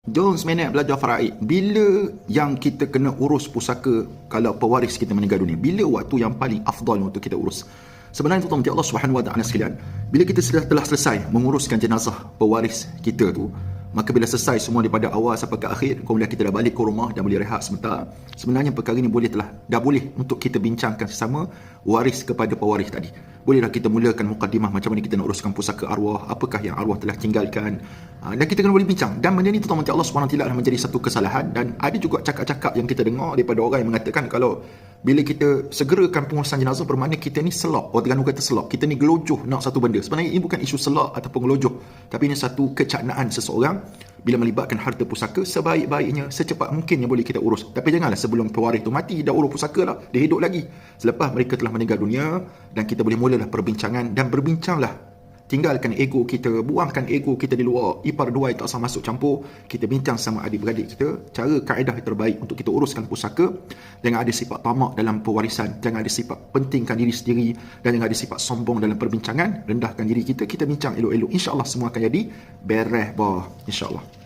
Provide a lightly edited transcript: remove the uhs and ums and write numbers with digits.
Jom seminit belajar faraid. Bila yang kita kena urus pusaka kalau pewaris kita meninggal dunia? Bila waktu yang paling afdal untuk kita urus? Sebenarnya tuan-tuan Allah Subhanahu Wa Taala sekalian, bila kita telah selesai menguruskan jenazah pewaris kita tu, maka bila selesai semua daripada awal sampai ke akhir, kemudian kita dah balik ke rumah dan boleh rehat sebentar, sebenarnya perkara ini dah boleh untuk kita bincangkan sesama waris kepada pewaris tadi. Bolehlah kita mulakan mukadimah macam mana kita nak uruskan pusaka arwah, apakah yang arwah telah tinggalkan, dan kita kena boleh bincang. Dan benda ni tuan-tuan Allah Subhanahu Wa Taala menjadi satu kesalahan, dan ada juga cakap-cakap yang kita dengar daripada orang yang mengatakan kalau bila kita segerakan pengurusan jenazah bermakna kita ni selok. Orang Terengganu kata selok, kita ni gelojoh nak satu benda. Sebenarnya ini bukan isu selok ataupun gelojoh, tapi ini satu kecaknaan seseorang bila melibatkan harta pusaka. Sebaik-baiknya secepat mungkin yang boleh kita urus, tapi janganlah sebelum pewaris tu mati dah urus pusaka lah, dia hidup lagi. Selepas mereka telah meninggal dunia, dan kita boleh mulalah perbincangan, dan berbincanglah. Tinggalkan ego kita, buangkan ego kita di luar. Ipar dua tak usah masuk campur. Kita bincang sama adik-beradik kita cara kaedah yang terbaik untuk kita uruskan pusaka. Jangan ada sifat tamak dalam pewarisan, jangan ada sifat pentingkan diri sendiri, dan jangan ada sifat sombong dalam perbincangan. Rendahkan diri kita, kita bincang elok-elok. InsyaAllah semua akan jadi beres bah. InsyaAllah.